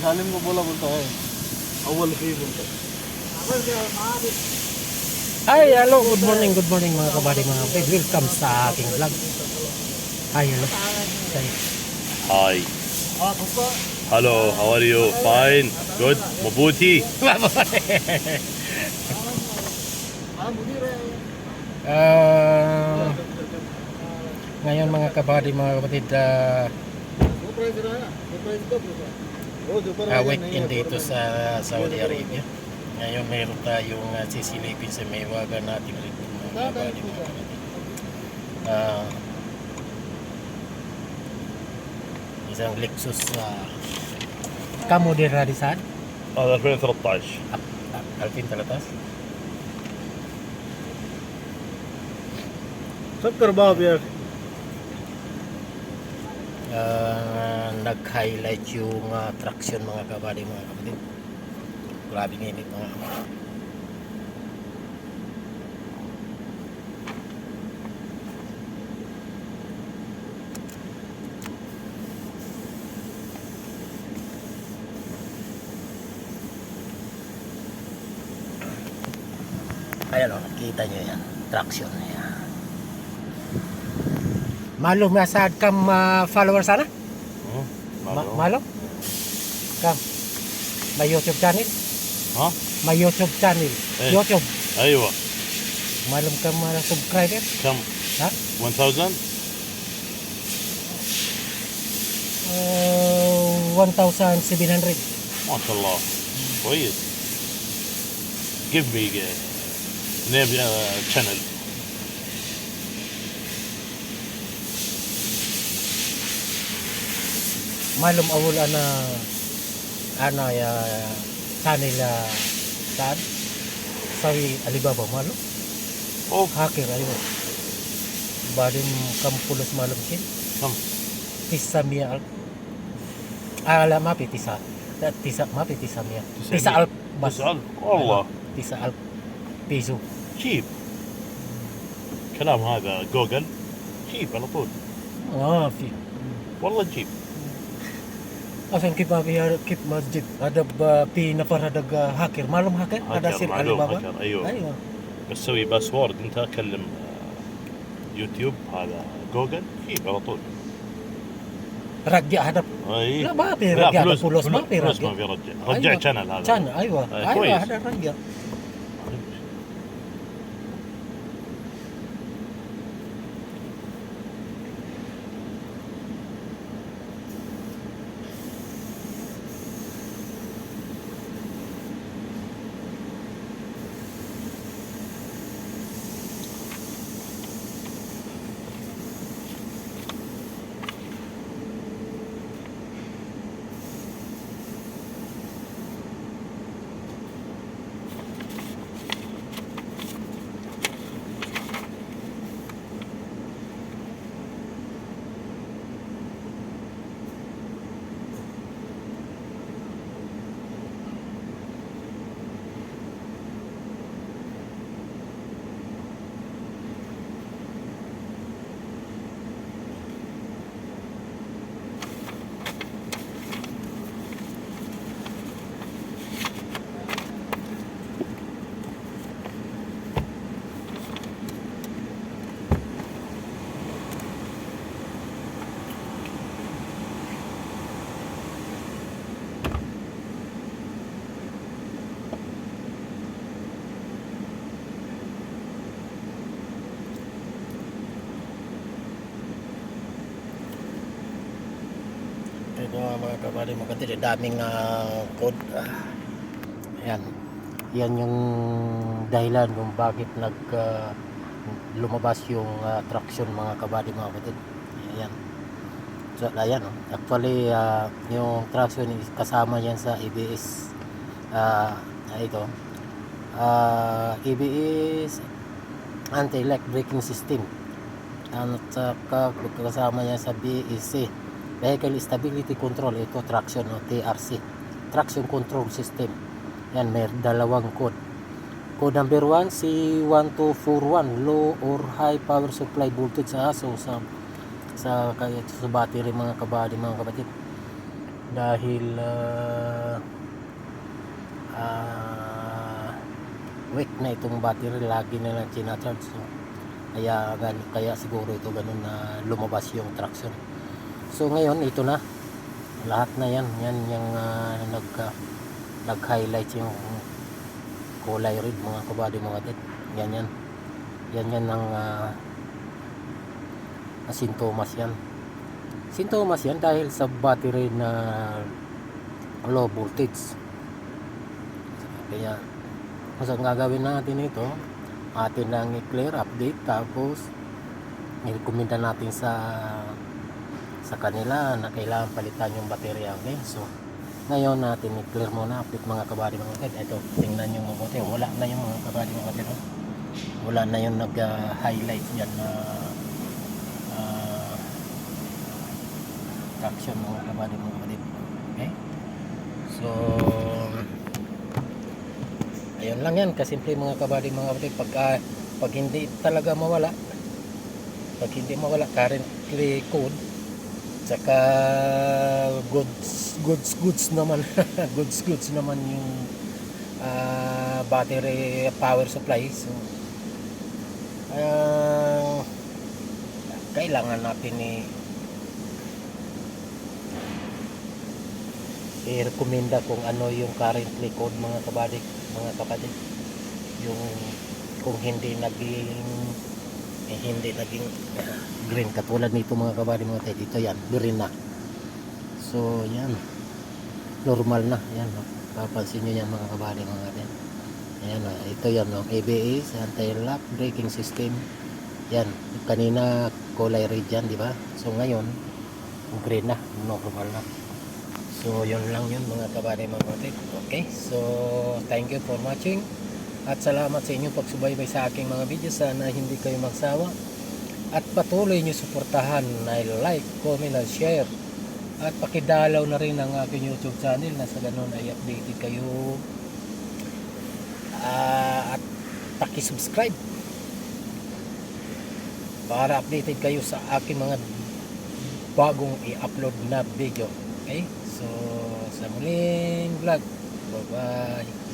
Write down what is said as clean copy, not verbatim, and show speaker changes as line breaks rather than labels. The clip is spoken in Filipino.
सालिम को बोला बोलता है अव्वल से ही बोलता है.
Ay, hello, good morning mga kabady, mga kapatid. Welcome sa ating vlog. Hi, hello.
Hi. Hello, how are you? Fine. Good. Mabuti.
Ngayon mga kabady, mga kapatid, weekend dito sa Saudi Arabia. Ngayon mayroon tayong sisilipin sa maywagan natin rin mga kabady, mga kapatid. Isang Lexus كموديل راديسان
هذا 2013.
2013.
शक्कर बाप यार.
Nag-highlight yung traction mga kabady, mga kapatid. Grabing init mga kapatid. Ayan o, kita nyo yan, traction na yan. Malum, masad kam follower sana? Malum? Kam? May YouTube channel?
ها؟
May YouTube channel?
Eh.
YouTube?
ايوه.
Malum kam subscriber?
كم؟
Ha?
1000.
1,700.
ما شاء الله. كويس. Give me name channel.
Malum awul ana ya channel saan? Sawi Alibaba malum?
Oh,
Hacker ayo. Badim kam pulos malum kin?
كم؟
Tisa mia al. Ala mapi tisa. Tisa mapi tisa mia. Tisa al bas.
تسأل والله.
Tisa al piso.
شيب. كلام هذا جوجل شيب على طول.
Fi.
والله جيب.
Asan kip kip masjid ada pi nafar ada hacker malum hacker ada
هاكر
sir
معلوم
Alibaba.
هاكر ايوه.
Ayo.
بس سوي باسورد انت كلم يوتيوب هذا جوجل شيب على طول.
Ragya hadap.
اي
لا ما في
لا
رجع
فلوس
فلوس ما في
فلوس
رجع.
ما في رجع. رجع
أيوة.
channel هذا.
Channel ايوه
أي
ايوه
كويس.
هذا رجع. Ito mga kabady, mga kapatid, daming code. Ayan. Yan yung dahilan kung bakit lumabas yung traction mga kabady, mga kapatid. Ayan. So, ayan. Actually, yung traction is kasama yan sa ABS. Ito. ABS anti-lock braking system. At saka kasama yan sa BEC. Vehicle Stability Control, ito traction o TRC, Traction Control System. Yan, may dalawang code. Code number 1, C1241, low or high power supply voltage sa battery mga kabady, mga kapatid. dahil weak na itong battery, lagi na lang charge. So, kaya siguro ito ganun na lumabas yung traction. So ngayon ito na lahat na yan yung nag-highlight yung kulay red mga kabady mga kapatid. Yan ang sintomas yan dahil sa battery na low voltage. Kaya ang gagawin natin ito, atin lang i-clear, update, tapos i-recommenda natin sa kanila na kailangan palitan yung baterya. Okay, so ngayon natin i-clear muna, update mga kabady mga kapatid. Ito, tingnan nyo mabuti, wala na yung mga kabady mga kapatid, wala na yung nag-highlight yan na traction mga kabady mga kapatid. Okay, so ayun lang yan, kasimple mga kabady mga kapatid. Pag hindi talaga mawala, currently code, saka goods naman goods naman yung battery power supply. So kailangan natin i-recommenda kung ano yung currently code mga kapatid, yung kung hindi naging green katulad nito mga kabady mga kapatid, ito yan green na. So yan, normal na yan, papansin nyo yan mga kabady mga kapatid. Ayan, ito yan, ABS, anti-lock braking system. Yan, kanina kulay red yan, di ba? So ngayon green na, normal na. So yun lang yun mga kabady mga kapatid. Okay, so thank you for watching at salamat sa inyong pagsubaybay sa aking mga video. Sana hindi kayo magsawa at patuloy nyo suportahan na like, comment at share, at pakidalaw na rin ang aking YouTube channel na sa ganun ay updated kayo at pakisubscribe para updated kayo sa aking mga bagong i-upload na video. Okay, so sa muling vlog, bye bye.